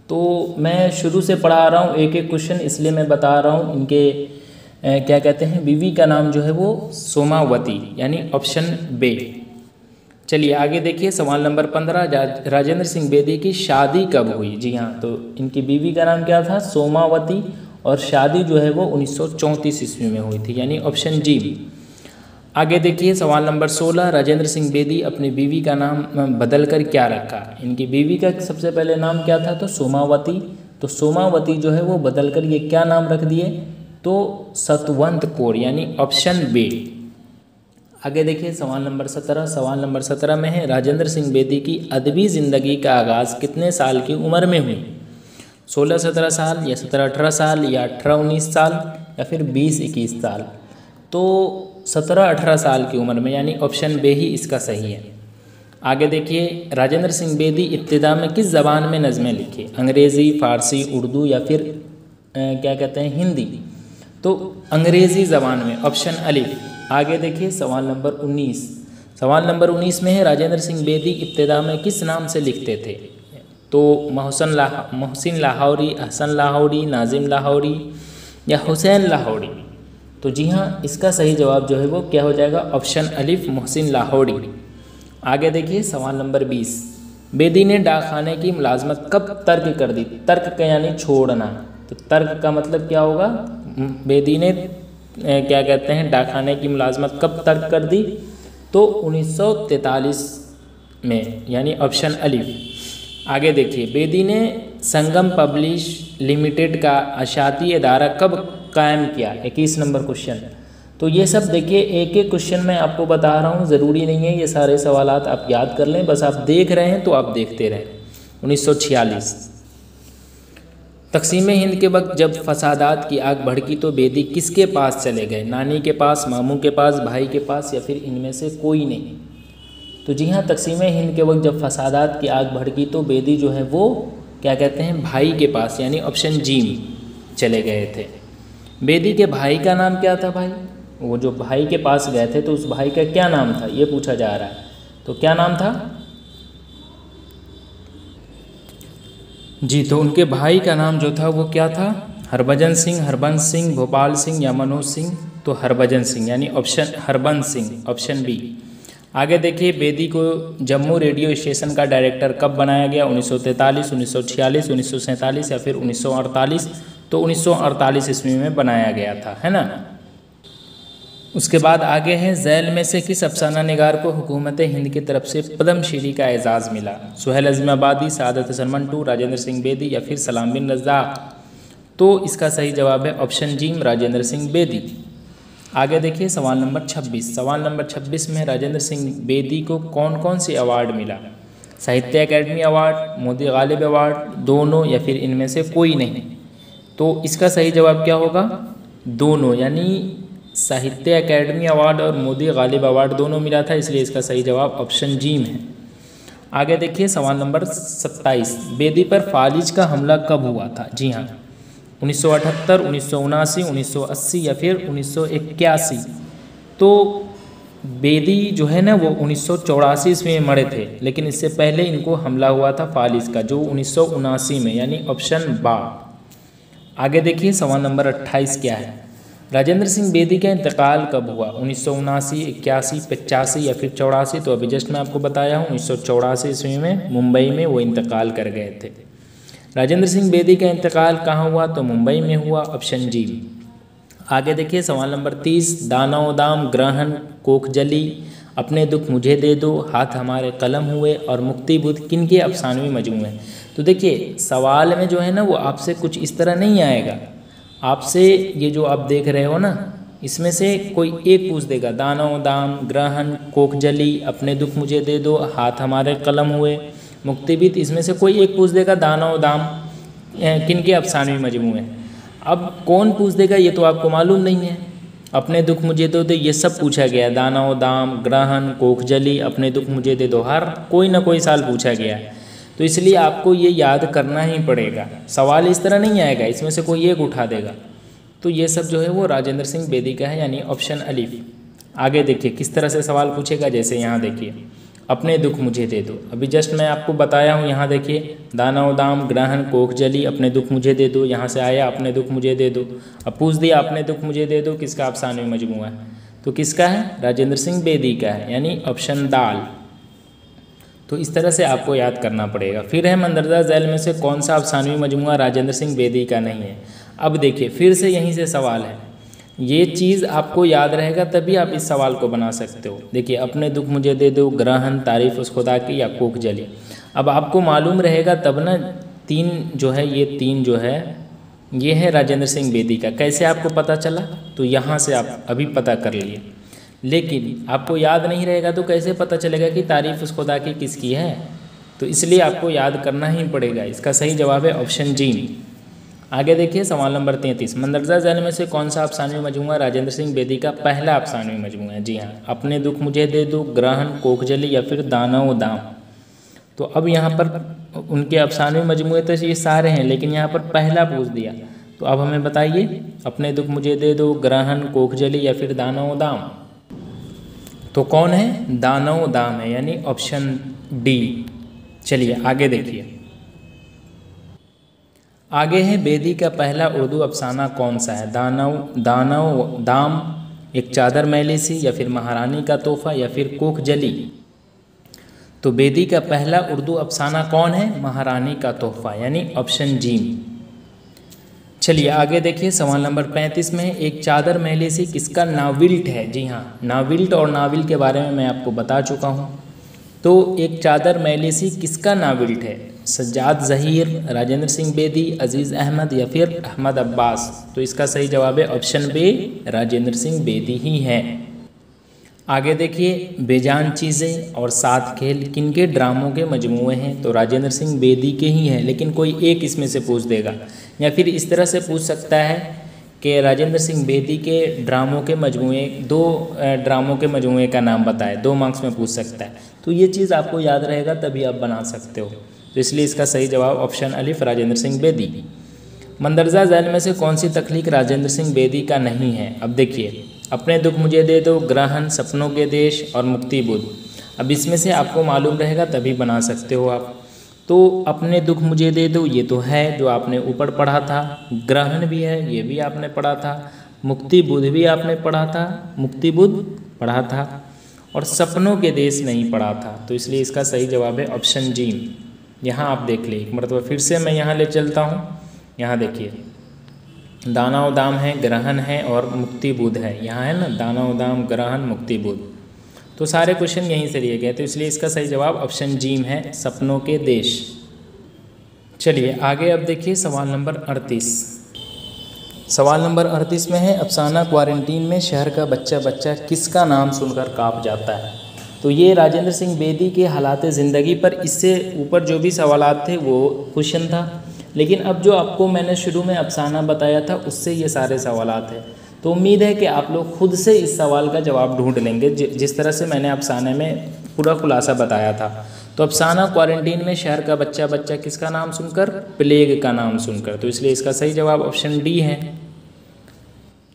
तो मैं शुरू से पढ़ा रहा हूँ एक क्वेश्चन, इसलिए मैं बता रहा हूँ इनके क्या कहते हैं बीवी का नाम जो है वो सोमावती, यानी ऑप्शन बे। चलिए आगे देखिए सवाल नंबर 15, राजेंद्र सिंह बेदी की शादी कब हुई? जी हाँ, तो इनकी बीवी का नाम क्या था? सोमावती, और शादी जो है वो 1934 ईस्वी में हुई थी, यानी ऑप्शन जी। आगे देखिए सवाल नंबर 16, राजेंद्र सिंह बेदी अपनी बीवी का नाम बदल कर क्या रखा? इनकी बीवी का सबसे पहले नाम क्या था? तो सोमावती तो सोमावती जो है वो बदल कर ये क्या नाम रख दिए, तो सतवंत कौर, यानी ऑप्शन बी। आगे देखिए सवाल नंबर 17। सवाल नंबर 17 में है, राजेंद्र सिंह बेदी की अदबी ज़िंदगी का आगाज़ कितने साल की उम्र में हुई? 16-17 साल, या 17-18 साल, या 18-19 साल, या फिर 20-21 साल? तो 17-18 साल की उम्र में, यानी ऑप्शन बी ही इसका सही है। आगे देखिए, राजेंद्र सिंह बेदी इब्तिदा में किस ज़बान में नज़में लिखे? अंग्रेज़ी, फ़ारसी, उर्दू, या फिर क्या कहते हैं, हिंदी? तो अंग्रेज़ी ज़बान में, ऑप्शन अलिफ। आगे देखिए सवाल नंबर 19। सवाल नंबर 19 में है, राजेंद्र सिंह बेदी इब्तिदा में किस नाम से लिखते थे? तो मोहसिन लाहौरी, हसन लाहौरी, नाजिम लाहौरी, या हुसैन लाहौरी? तो जी हाँ, इसका सही जवाब जो है वो क्या हो जाएगा, ऑप्शन अलिफ, मोहसिन लाहौरी। आगे देखिए सवाल नंबर 20। बेदी ने डाक खाने की मुलाजमत कब तर्क कर दी? तर्क का यानी छोड़ना, तो तर्क का मतलब क्या होगा? बेदी ने क्या कहते हैं, डाक खाने की मुलाजमत कब तर्क कर दी? तो 1943 में, यानी ऑप्शन अलिफ। आगे देखिए, बेदी ने संगम पब्लिश लिमिटेड का अशाती इदारा कब कायम किया? 21 नंबर क्वेश्चन। तो ये सब देखिए एक एक क्वेश्चन मैं आपको बता रहा हूँ, ज़रूरी नहीं है ये सारे सवालात आप याद कर लें, बस आप देख रहे हैं तो आप देखते रहें। 1946। तकसीम हिंद के वक्त जब फसादात की आग भड़की तो बेदी किसके पास चले गए? नानी के पास, मामू के पास, भाई के पास, या फिर इनमें से कोई नहीं? तो जी हाँ, तकसीम हिंद के वक्त जब फसादात की आग भड़की तो बेदी जो है वो क्या कहते हैं, भाई के पास, यानी ऑप्शन जी चले गए थे। बेदी के भाई का नाम क्या था? भाई, वो जो भाई के पास गए थे तो उस भाई का क्या नाम था, ये पूछा जा रहा है। तो क्या नाम था जी? तो उनके भाई का नाम जो था वो क्या था? हरभजन सिंह, हरबंस सिंह, भोपाल सिंह, या मनोज सिंह? तो हरभजन सिंह, यानी option Harbans Singh, option B. आगे देखिए, बेदी को जम्मू रेडियो स्टेशन का डायरेक्टर कब बनाया गया? 1943, 1946, 1947, या फिर 1948? तो 1948 ईस्वी में बनाया गया था, है ना। उसके बाद आगे है, झैल में से किस अफसाना निगार को हुकूमत हिंद की तरफ से पद्मश्री का एजाज़ मिला? सुहेल अज़ीमाबादी, सादत हसन मंटू, राजेंद्र सिंह बेदी, या फिर सलाम बिन रज़्ज़ाक़? तो इसका सही जवाब है ऑप्शन जी, राजेंद्र सिंह बेदी। आगे देखिए सवाल नंबर 26। सवाल नंबर 26 में राजेंद्र सिंह बेदी को कौन कौन से अवार्ड मिला? साहित्य academy award, Modi Ghalib award, दोनों, या फिर इनमें से कोई नहीं? तो इसका सही जवाब क्या होगा? दोनों, यानी साहित्य अकेडमी अवार्ड और मोदी गालिब अवार्ड दोनों मिला था, इसलिए इसका सही जवाब ऑप्शन जी में है। आगे देखिए सवाल नंबर 27। बेदी पर फालिज का हमला कब हुआ था? जी हाँ, 1978, 1979, 1980, या फिर 1981? तो बेदी जो है ना वो 1984 ईस्वी में मरे थे, लेकिन इससे पहले इनको हमला हुआ था फालिज का, जो 1979 में, यानी ऑप्शन बा। आगे देखिए सवाल नंबर 28 क्या है? राजेंद्र सिंह बेदी का इंतकाल कब हुआ? 1979, 81, 85, या फिर 84? तो अभी जस्ट मैं आपको बताया हूँ 1984 ईस्वी में मुंबई में वो इंतकाल कर गए थे। राजेंद्र सिंह बेदी का इंतकाल कहाँ हुआ? तो मुंबई में हुआ, ऑप्शन जी। आगे देखिए सवाल नंबर 30। दाना दाम, ग्रहण, कोख जली, अपने दुख मुझे दे दो, हाथ हमारे कलम हुए, और मुक्ति बुद्ध किन के अफसानवी मजमू हैं? तो देखिए सवाल में जो है ना वो आपसे कुछ इस तरह नहीं आएगा, आपसे ये जो आप देख रहे हो ना इसमें से कोई एक पूछ देगा, दाना दाम, ग्रहण, कोख जली, अपने दुख मुझे दे दो, हाथ हमारे कलम हुए, मुक्तिबीत, इसमें से कोई एक पूछ देगा दाना दाम किन के अफसानवी मजमू हैं। अब कौन पूछ देगा ये तो आपको मालूम नहीं है। अपने दुख मुझे दे दो ये सब पूछा गया, दाना दाम, ग्रहण, कोख जली, अपने दुख मुझे दे दो, हर कोई ना कोई साल पूछा गया है, तो इसलिए आपको ये याद करना ही पड़ेगा। सवाल इस तरह नहीं आएगा इसमें से कोई एक उठा देगा। तो ये सब जो है वो राजेंद्र सिंह बेदी का है, यानी ऑप्शन अलिफ। आगे देखिए किस तरह से सवाल पूछेगा, जैसे यहाँ देखिए अपने दुख मुझे दे दो, अभी जस्ट मैं आपको बताया हूँ, यहाँ देखिए दाना दाम, ग्रहण, कोख जली, अपने दुख मुझे दे दो, यहाँ से आया अपने दुख मुझे दे दो। अब पूछ दिया अपने दुख मुझे दे दो किसका अफसानवी मजमू है, तो किसका है? राजेंद्र सिंह बेदी का है, यानी ऑप्शन दाल। तो इस तरह से आपको याद करना पड़ेगा। फिर है मंदरजा झैल में से कौन सा अफसानवी मजमुआ राजेंद्र सिंह बेदी का नहीं है? अब देखिए फिर से यहीं से सवाल है, ये चीज़ आपको याद रहेगा तभी आप इस सवाल को बना सकते हो। देखिए अपने दुख मुझे दे दो, ग्रहण, तारीफ उस खुदा की, या कोख जली। अब आपको मालूम रहेगा तब ना तीन जो है, ये तीन जो है ये है राजेंद्र सिंह बेदी का। कैसे आपको पता चला? तो यहाँ से आप अभी पता कर लिए, लेकिन आपको याद नहीं रहेगा तो कैसे पता चलेगा कि तारीफ़ उस खुदा की किसकी है? तो इसलिए आपको याद करना ही पड़ेगा। इसका सही जवाब है ऑप्शन जी। आगे देखिए सवाल नंबर 33, मंदरजा झैल में से कौन सा अफसानवी मजमूआ राजेंद्र सिंह बेदी का पहला अफसानवी मजमूआ है? जी हाँ, अपने दुख मुझे दे दो, ग्रहण, कोखजली या फिर दानव दाम। तो अब यहाँ पर उनके अफसानवी मजमूए तो ये सारे हैं, लेकिन यहाँ पर पहला पूछ दिया, तो अब हमें बताइए अपने दुख मुझे दे दो, ग्रहण, कोखजली या फिर दानव दाम। तो कौन है? दानव दाम है, यानी ऑप्शन डी। चलिए आगे देखिए। आगे है बेदी का पहला उर्दू अफसाना कौन सा है? दानव दाम, एक चादर मैली सी, या फिर महारानी का तोहफा, या फिर कोखजली। तो बेदी का पहला उर्दू अफसाना कौन है? महारानी का तोहफा, यानी ऑप्शन जी। चलिए आगे देखिए सवाल नंबर 35 में, एक चादर मैली सी किसका नाविल्ट है? जी हाँ, नाविल्ट और नाविल के बारे में मैं आपको बता चुका हूँ। तो एक चादर मैली सी किसका नाविल्ट है? सज्जाद ज़हीर, राजेंद्र सिंह बेदी, अजीज़ अहमद या फिर अहमद अब्बास। तो इसका सही जवाब है ऑप्शन बी, राजेंद्र सिंह बेदी ही है। आगे देखिए, बेजान चीज़ें और सात खेल किनके ड्रामों के मजमूए हैं? तो राजेंद्र सिंह बेदी के ही हैं, लेकिन कोई एक इसमें से पूछ देगा, या फिर इस तरह से पूछ सकता है कि राजेंद्र सिंह बेदी के ड्रामों के मजमूए, दो ड्रामों के मजमूए का नाम बताए, 2 मार्क्स में पूछ सकता है। तो ये चीज़ आपको याद रहेगा तभी आप बना सकते हो। तो इसलिए इसका सही जवाब ऑप्शन अलिफ, राजेंद्र सिंह बेदी। मंदरजा झैल में से कौन सी तख्लीक राजेंद्र सिंह बेदी का नहीं है? अब देखिए, अपने दुख मुझे दे दो, ग्रहण, सपनों के देश और मुक्ति बुद्ध। अब इसमें से आपको मालूम रहेगा तभी बना सकते हो आप। तो अपने दुख मुझे दे दो ये तो है जो आपने ऊपर पढ़ा था, ग्रहण भी है ये भी आपने पढ़ा था, मुक्ति बुद्ध भी आपने पढ़ा था, मुक्ति बुद्ध पढ़ा था, और सपनों के देश नहीं पढ़ा था। तो इसलिए इसका सही जवाब है ऑप्शन जी। यहाँ आप देख लीजिए एक मरतबा फिर से मैं यहाँ ले चलता हूँ। यहाँ देखिए, दानव दाम है, ग्रहण है और मुक्ति बुद्ध है। यहाँ है ना, दानव दाम, ग्रहण, मुक्ति बुद्ध। तो सारे क्वेश्चन यहीं से लिए गए, तो इसलिए इसका सही जवाब ऑप्शन जी है, सपनों के देश। चलिए आगे अब देखिए सवाल नंबर 38। सवाल नंबर 38 में है, अफसाना क्वारंटीन में शहर का बच्चा बच्चा किसका नाम सुनकर काँप जाता है? तो ये राजेंद्र सिंह बेदी के हालात ज़िंदगी पर, इससे ऊपर जो भी सवालात थे वो क्वेश्चन था, लेकिन अब जो आपको मैंने शुरू में अफसाना बताया था उससे ये सारे सवालात हैं। तो उम्मीद है कि आप लोग खुद से इस सवाल का जवाब ढूंढ लेंगे, जिस तरह से मैंने अफसाने में पूरा खुलासा बताया था। तो अफसाना क्वारंटीन में शहर का बच्चा बच्चा किसका नाम सुनकर? प्लेग का नाम सुनकर। तो इसलिए इसका सही जवाब ऑप्शन डी है।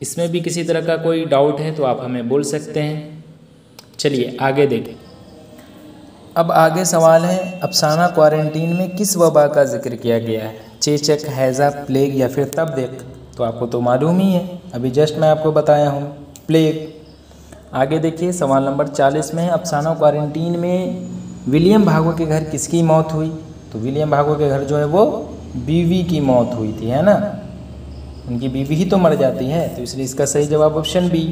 इसमें भी किसी तरह का कोई डाउट है तो आप हमें बोल सकते हैं। चलिए आगे देखें। अब आगे सवाल है, अफसाना क्वारंटीन में किस वबा का जिक्र किया गया है? चेचक, हैज़ा, प्लेग या फिर तबदीक? तो आपको तो मालूम ही है, अभी जस्ट मैं आपको बताया हूँ, प्लेग। आगे देखिए सवाल नंबर 40 में है, अफसाना क्वारंटीन में विलियम भागो के घर किसकी मौत हुई? तो विलियम भागो के घर जो है वो बीवी की मौत हुई थी, है ना, उनकी बीवी ही तो मर जाती है। तो इसलिए इसका सही जवाब ऑप्शन बी।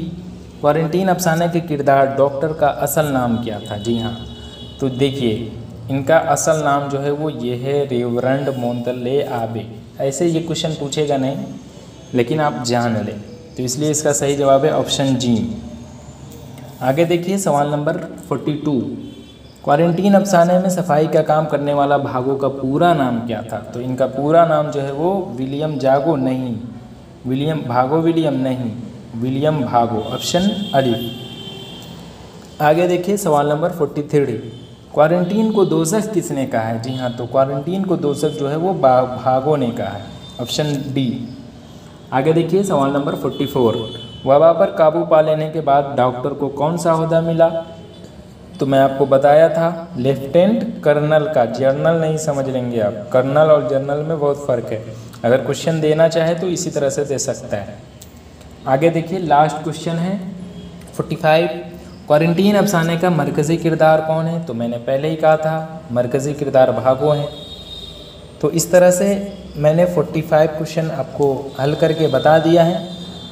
क्वारंटीन अफसाने के किरदार डॉक्टर का असल नाम क्या था? जी हाँ, तो देखिए इनका असल नाम जो है वो ये है, रेवरेंड मोंतले आबे। ऐसे ये क्वेश्चन पूछेगा नहीं, लेकिन आप जान लें। तो इसलिए इसका सही जवाब है ऑप्शन जी। आगे देखिए सवाल नंबर 42। क्वारंटीन अफसाने में सफाई का काम करने वाला भागो का पूरा नाम क्या था? तो इनका पूरा नाम जो है वो विलियम जागो नहीं, विलियम भागो विलियम नहीं, विलियम भागो, ऑप्शन अलिफ। आगे देखिए सवाल नंबर 43। क्वारंटीन को दोज़ख किसने कहा है? जी हाँ, तो क्वारंटीन को दोज़ख जो है वो भागो ने कहा है, ऑप्शन डी। आगे देखिए सवाल नंबर 44। वबा पर काबू पा लेने के बाद डॉक्टर को कौन सा ओहदा मिला? तो मैं आपको बताया था लेफ्टिनेंट कर्नल का, जर्नल नहीं समझ लेंगे आप, कर्नल और जर्नल में बहुत फ़र्क है। अगर क्वेश्चन देना चाहे तो इसी तरह से दे सकता है। आगे देखिए लास्ट क्वेश्चन है 45। क्वारंटीन अफसाने का मरकज़ी किरदार कौन है? तो मैंने पहले ही कहा था मरकज़ी किरदार भागो है। तो इस तरह से मैंने 45 क्वेश्चन आपको हल करके बता दिया है।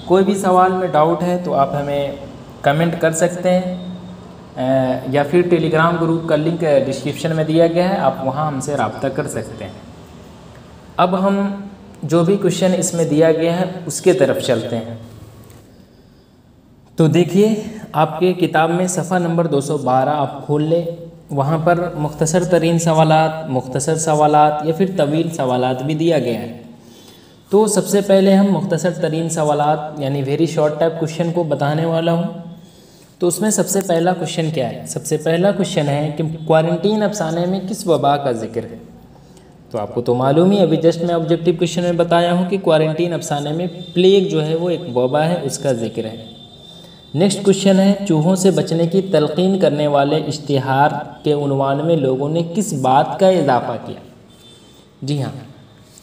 कोई भी सवाल में डाउट है तो आप हमें कमेंट कर सकते हैं, या फिर टेलीग्राम ग्रुप का लिंक डिस्क्रिप्शन में दिया गया है, आप वहां हमसे रब्ता कर सकते हैं। अब हम जो भी क्वेश्चन इसमें दिया गया है उसके तरफ चलते हैं। तो देखिए, आपके किताब में सफ़ा नंबर 212 आप खोल लें। वहाँ पर मुख्तसर तरीन सवालात, मुख्तसर सवालात या फिर तवील सवालात भी दिया गया है। तो सबसे पहले हम मुख्तसर तरीन सवालात यानी वेरी शॉर्ट टाइप क्वेश्चन को बताने वाला हूँ। तो उसमें सबसे पहला क्वेश्चन क्या है? सबसे पहला क्वेश्चन है कि क्वारंटीन अफसाने में किस वबा का जिक्र है? तो आपको तो मालूम ही, अभी जस्ट मैं ऑब्जेक्टिव क्वेश्चन में बताया हूँ कि क्वारंटीन अफसाने में प्लेग जो है वो एक वबा है, उसका जिक्र है। नेक्स्ट क्वेश्चन है, चूहों से बचने की तलकीन करने वाले इश्तिहार के उन्वान में लोगों ने किस बात का इजाफा किया? जी हाँ,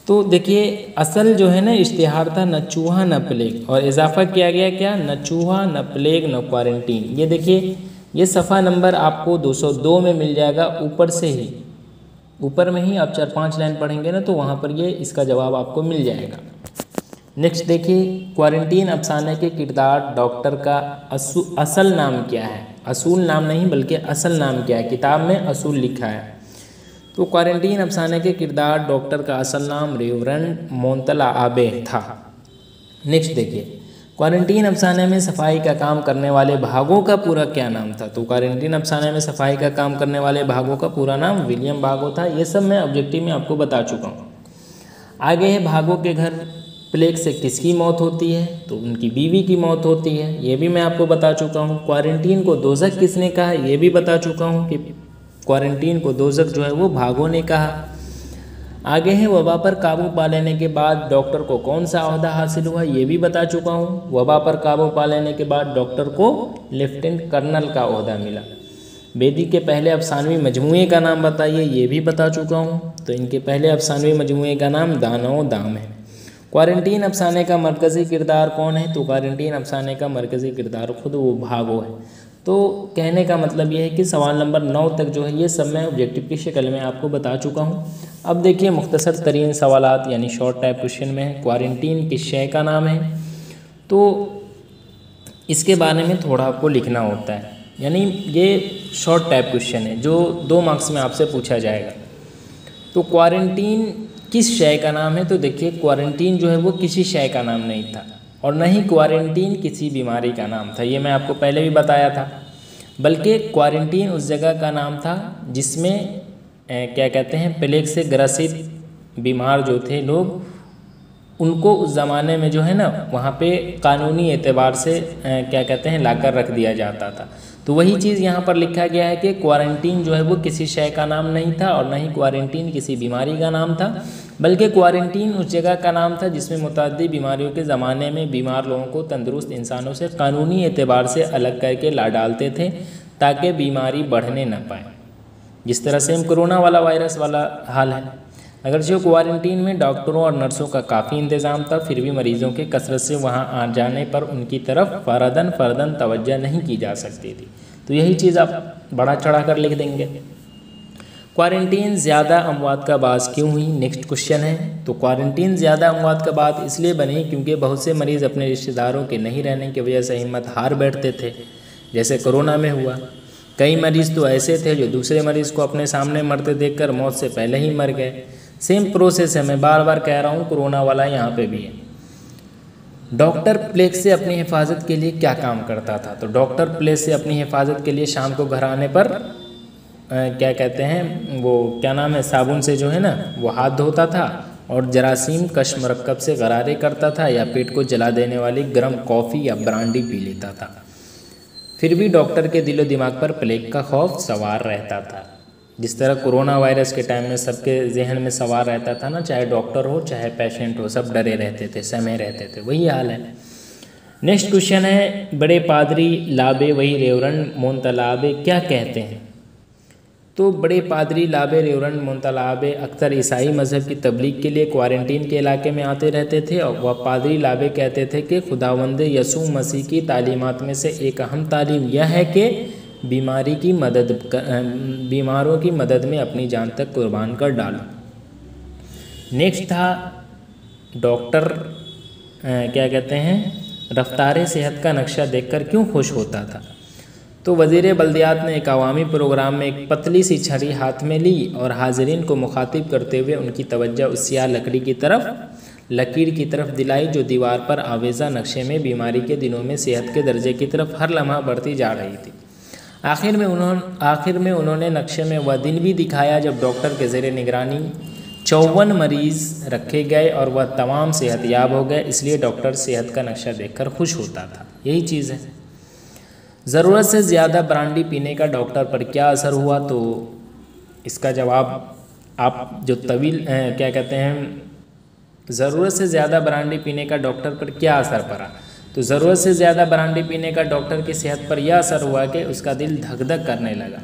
तो देखिए, असल जो है ना इश्तिहार था न चूहा न प्लेग, और इजाफा किया गया क्या? न चूहा न प्लेग न क्वारंटीन। ये देखिए, ये सफ़ा नंबर आपको 202 में मिल जाएगा। ऊपर से ही, ऊपर में ही आप 4-5 लाइन पढ़ेंगे ना तो वहाँ पर ये इसका जवाब आपको मिल जाएगा। नेक्स्ट देखिए, क्वारंटीन अफसाने के किरदार डॉक्टर का असल नाम क्या है? असूल नाम नहीं बल्कि असल नाम क्या है? किताब में असूल लिखा है। तो क्वारंटीन अफसाने के किरदार डॉक्टर का असल नाम रेवरेंड मोंतला आबे था। नेक्स्ट देखिए, क्वारंटीन अफसाने में सफाई का काम करने वाले भागों का पूरा क्या नाम था? तो क्वारंटीन अफसाने में सफाई का काम करने वाले भागों का पूरा नाम विलियम भागो था। ये सब मैं ऑब्जेक्टिव में आपको बता चुका हूँ। आगे है, भागो के घर प्लेग से किसकी मौत होती है? तो उनकी बीवी की मौत होती है, ये भी मैं आपको बता चुका हूँ। क्वारंटीन को दोज़ख किसने कहा? ये भी बता चुका हूँ कि क्वारंटीन को दोज़ख जो है वो भागो ने कहा। आगे है, वबा पर काबू पा लेने के बाद डॉक्टर को कौन सा ओहदा हासिल हुआ? ये भी बता चुका हूँ। वबा पर काबू पा लेने के बाद डॉक्टर को लेफ्टिनेंट कर्नल का ओहदा मिला। बेदी के पहले अफसानवी मजमूए का नाम बताइए, ये भी बता चुका हूँ। तो इनके पहले अफसानवी मजमूए का नाम दानो दाम है। क्वारंटीन अफसाने का मरकज़ी किरदार कौन है? तो क्वारंटीन अफसाने का मरकज़ी किरदार खुद वो भागो है। तो कहने का मतलब ये है कि सवाल नंबर 9 तक जो है ये सब मैं ऑब्जेक्टिव की शक्ल में आपको बता चुका हूँ। अब देखिए, मुख्तसर तरीन सवालात यानी शॉर्ट टाइप क्वेश्चन में है, क्वारंटीन किस शय का नाम है? तो इसके बारे में थोड़ा आपको लिखना होता है, यानी ये शॉर्ट टाइप क्वेश्चन है जो 2 मार्क्स में आपसे पूछा जाएगा। तो क्वारंटीन किस शय का नाम है? तो देखिए, क्वारंटीन जो है वो किसी शय का नाम नहीं था, और न ही क्वारंटीन किसी बीमारी का नाम था, ये मैं आपको पहले भी बताया था। बल्कि क्वारंटीन उस जगह का नाम था जिसमें क्या कहते हैं, प्लेग से ग्रसित बीमार जो थे लोग, उनको उस ज़माने में जो है ना वहाँ पे कानूनी एतबार से क्या कहते हैं लाकर रख दिया जाता था। तो वही चीज़ यहाँ पर लिखा गया है कि क्वारंटीन जो है वो किसी शय का नाम नहीं था, और न ही क्वारंटीन किसी बीमारी का नाम था, बल्कि क्वारंटीन उस जगह का नाम था जिसमें मुतअद्दिद बीमारियों के ज़माने में बीमार लोगों को तंदुरुस्त इंसानों से कानूनी एतबार से अलग करके ला डालते थे ताकि बीमारी बढ़ने न पाए। जिस तरह से हम कोरोना वाला वायरस वाला हाल है। अगर जो क्वारंटीन में डॉक्टरों और नर्सों का काफ़ी इंतज़ाम था, फिर भी मरीज़ों के कसरत से वहाँ आ जाने पर उनकी तरफ फ़रदन तवज्जो नहीं की जा सकती थी। तो यही चीज़ आप बढ़ा चढ़ा कर लिख देंगे। क्वारंटीन ज़्यादा अमवात का बास क्यों हुई? नेक्स्ट क्वेश्चन है। तो क्वारंटीन ज़्यादा अमवात का बात इसलिए बनी क्योंकि बहुत से मरीज़ अपने रिश्तेदारों के नहीं रहने की वजह से हिम्मत हार बैठते थे, जैसे कोरोना में हुआ। कई मरीज़ तो ऐसे थे जो दूसरे मरीज़ को अपने सामने मरते देखकर मौत से पहले ही मर गए। सेम प्रोसेस है, मैं बार बार कह रहा हूँ, कोरोना वाला यहाँ पे भी है। डॉक्टर प्लेग से अपनी हिफाजत के लिए क्या काम करता था? तो डॉक्टर प्लेग से अपनी हिफाजत के लिए शाम को घर आने पर क्या कहते हैं वो क्या नाम है, साबुन से जो है ना वो हाथ धोता था, और जरासीम कश मरकब से गरारे करता था, या पेट को जला देने वाली गर्म कॉफ़ी या ब्रांडी पी लेता था। फिर भी डॉक्टर के दिलो दिमाग पर प्लेग का खौफ सवार रहता था। जिस तरह कोरोना वायरस के टाइम में सबके जहन में सवार रहता था ना, चाहे डॉक्टर हो चाहे पेशेंट हो, सब डरे रहते थे, सहमे रहते थे, वही हाल है। नेक्स्ट क्वेश्चन है, बड़े पादरी लाबे वही रेवरेंड मोंतलाबे क्या कहते हैं? तो बड़े पादरी लाबे रेवरेंड मोंतलाबे अक्सर ईसाई मज़हब की तबलीग के लिए क्वारंटीन के इलाके में आते रहते थे, और वह पादरी लाबे कहते थे कि खुदावंद यसू मसीह की तालीमात में से एक अहम तालीम यह है कि बीमारों की मदद में अपनी जान तक कुर्बान कर डालो। नेक्स्ट था, डॉक्टर क्या कहते हैं रफ्तार सेहत का नक्शा देखकर क्यों खुश होता था? तो वज़ीर बल्दियात ने एक अवामी प्रोग्राम में एक पतली सी छड़ी हाथ में ली और हाज़रीन को मुखातिब करते हुए उनकी तवज्जो उस स्याह लकीर की तरफ दिलाई जो दीवार पर आवेज़ा नक्शे में बीमारी के दिनों में सेहत के दर्जे की तरफ हर लम्हा बढ़ती जा रही थी। आखिर में उन्होंने नक्शे में वह दिन भी दिखाया जब डॉक्टर के ज़ेरे निगरानी 54 मरीज़ रखे गए और वह तमाम सेहतयाब हो गए। इसलिए डॉक्टर सेहत का नक्शा देखकर खुश होता था। यही चीज़ है। ज़रूरत से ज़्यादा ब्रांडी पीने का डॉक्टर पर क्या असर हुआ, तो इसका जवाब आप जो क्या कहते हैं, ज़रूरत से ज़्यादा ब्रांडी पीने का डॉक्टर पर क्या असर पड़ा, तो ज़रूरत से ज़्यादा ब्रांडी पीने का डॉक्टर की सेहत पर यह असर हुआ कि उसका दिल धक धक करने लगा,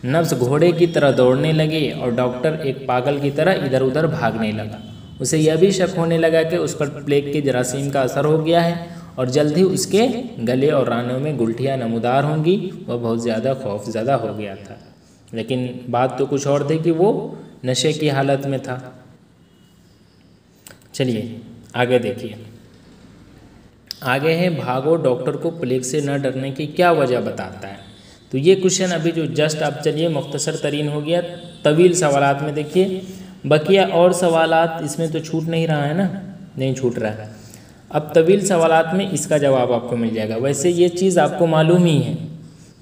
नब्ज़ घोड़े की तरह दौड़ने लगे और डॉक्टर एक पागल की तरह इधर उधर भागने लगा। उसे यह भी शक होने लगा कि उस पर प्लेग के जरासीम का असर हो गया है और जल्द ही उसके गले और रानों में गुल्ठियाँ नमूदार होंगी। वह बहुत ज़्यादा खौफज़दा हो गया था, लेकिन बात तो कुछ और थी कि वो नशे की हालत में था। चलिए आगे देखिए। आगे है भागो डॉक्टर को प्लेग से न डरने की क्या वजह बताता है। तो ये क्वेश्चन अभी जो जस्ट आप चलिए मुख्तसर तरीन हो गया, तवील सवालात में देखिए। बकिया और सवालात इसमें तो छूट नहीं रहा है ना, नहीं छूट रहा है। अब तवील सवालात में इसका जवाब आपको मिल जाएगा। वैसे ये चीज़ आपको मालूम ही है,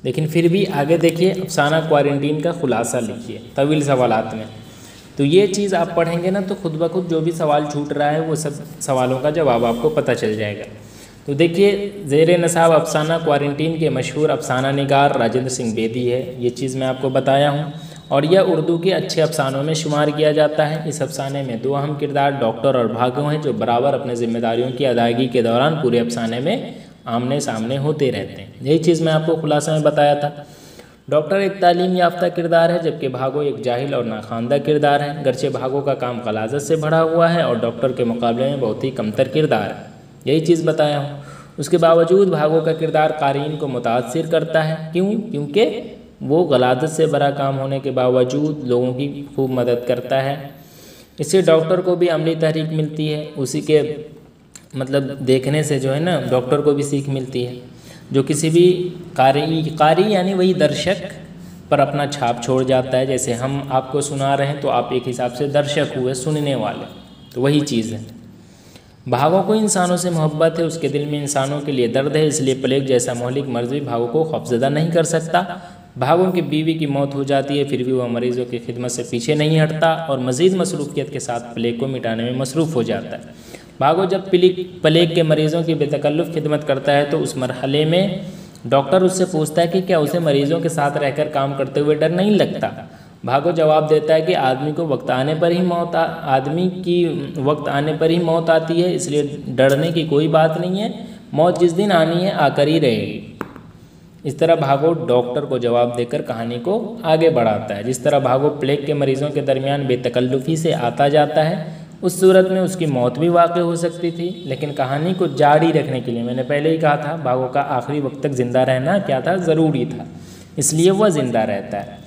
लेकिन फिर भी आगे देखिए। अफसाना क्वारंटीन का खुलासा लिखिए तवील सवालात में। तो ये चीज़ आप पढ़ेंगे ना तो खुद ब खुद जो भी सवाल छूट रहा है वो सब सवालों का जवाब आपको पता चल जाएगा। तो देखिए, ज़ेरे नसाब अफसाना क्वारंटीन के मशहूर अफसाना निगार राजेंद्र सिंह बेदी है। ये चीज़ मैं आपको बताया हूँ और यह उर्दू के अच्छे अफसानों में शुमार किया जाता है। इस अफसाने में दो अहम किरदार डॉक्टर और भागो हैं जो बराबर अपने जिम्मेदारियों की अदायगी के दौरान पूरे अफसाने में आमने सामने होते रहते हैं। यही चीज़ मैं आपको खुलासा में बताया था। डॉक्टर एक तालीम याफ्ता किरदार है, जबकि भागो एक जाहिल और नाखानदा किरदार है। गर्चे भागो का काम गलाजत से भरा हुआ है और डॉक्टर के मुकाबले में बहुत ही कमतर किरदार है। यही चीज़ बताया हूँ। उसके बावजूद भागो का किरदार क़ारीन को मुतासिर करता है। क्यों? क्योंकि वो गलाजत से भरा काम होने के बावजूद लोगों की खूब मदद करता है। इससे डॉक्टर को भी अमली तहरीक मिलती है। उसी के मतलब देखने से जो है ना डॉक्टर को भी सीख मिलती है, जो किसी भी कारी यानी वही दर्शक पर अपना छाप छोड़ जाता है। जैसे हम आपको सुना रहे हैं तो आप एक हिसाब से दर्शक हुए, सुनने वाले, तो वही चीज़ है। भागो को इंसानों से मोहब्बत है, उसके दिल में इंसानों के लिए दर्द है, इसलिए प्लेग जैसा मौलिक मर्ज भी भागो को खौफज़दा नहीं कर सकता। भागो की बीवी की मौत हो जाती है, फिर भी वह मरीज़ों की खिदमत से पीछे नहीं हटता और मज़ीद मसरूफ़ियत के साथ प्लेग को मिटाने में मसरूफ़ हो जाता है। भागो जब प्लेग के मरीज़ों की बेतकल्लुफ़ खिदमत करता है तो उस मरहले में डॉक्टर उससे पूछता है कि क्या उसे मरीज़ों के साथ रहकर काम करते हुए डर नहीं लगता। भागो जवाब देता है कि आदमी की वक्त आने पर ही मौत आती है, इसलिए डरने की कोई बात नहीं है। मौत जिस दिन आनी है आकर ही रहेगी। इस तरह भागो डॉक्टर को जवाब देकर कहानी को आगे बढ़ाता है। जिस तरह भागो प्लेग के मरीज़ों के दरमियान बेतकल्लुफ़ी से आता जाता है, उस सूरत में उसकी मौत भी वाक़ई हो सकती थी, लेकिन कहानी को जारी रखने के लिए मैंने पहले ही कहा था भागो का आखिरी वक्त तक ज़िंदा रहना क्या था, ज़रूरी था, इसलिए वह ज़िंदा रहता है।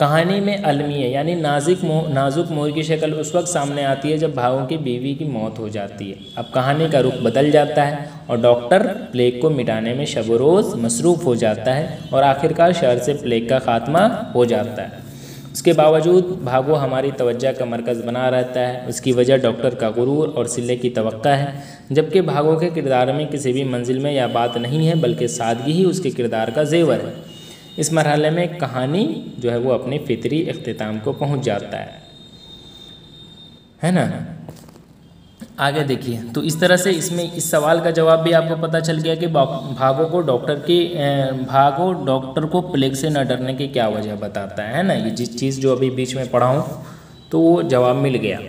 कहानी में अलमिया यानी नाजुक मोर की शक्ल उस वक्त सामने आती है जब भागो की बीवी की मौत हो जाती है। अब कहानी का रुख बदल जाता है और डॉक्टर प्लेग को मिटाने में शब रोज़ मसरूफ़ हो जाता है और आखिरकार शहर से प्लेग का खात्मा हो जाता है। उसके बावजूद भागो हमारी तवज्जो का मरकज़ बना रहता है। उसकी वजह डॉक्टर का गुरूर और सिले की तवक्का है, जबकि भागो के किरदार में किसी भी मंजिल में यह बात नहीं है बल्कि सादगी ही उसके किरदार का ज़ेवर है। इस मरहले में कहानी जो है वो अपने फितरी इख्तिताम को पहुंच जाता है ना। आगे देखिए, तो इस तरह से इसमें इस सवाल का जवाब भी आपको पता चल गया कि भागो डॉक्टर को प्लेग से न डरने की क्या वजह बताता है ना। ये जिस चीज़ जो अभी बीच में पढ़ा हूँ तो वो जवाब मिल गया।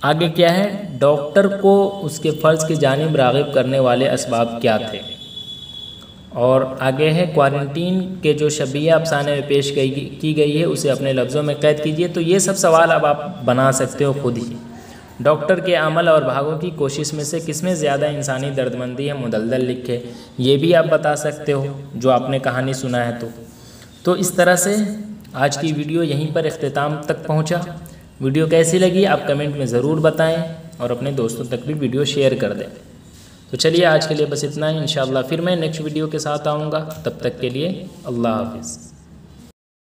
आगे क्या है, डॉक्टर को उसके फ़र्ज़ की जानिब राग़िब करने वाले असबाब क्या थे। और आगे है क्वारंटीन के जो शबिया अफसाने में पेश की गई है उसे अपने लफ्ज़ों में कैद कीजिए। तो ये सब सवाल अब आप बना सकते हो खुद ही। डॉक्टर के अमल और भागो की कोशिश में से किसमें ज़्यादा इंसानी दर्दमंदी है, मुदलदल लिखे, ये भी आप बता सकते हो जो आपने कहानी सुना है। तो इस तरह से आज की वीडियो यहीं पर इख्तिताम तक पहुँचा। वीडियो कैसी लगी आप कमेंट में ज़रूर बताएं और अपने दोस्तों तक भी वीडियो शेयर कर दें। तो चलिए आज के लिए बस इतना ही। इंशाअल्लाह फिर मैं नेक्स्ट वीडियो के साथ आऊँगा। तब तक के लिए अल्लाह हाफिज़।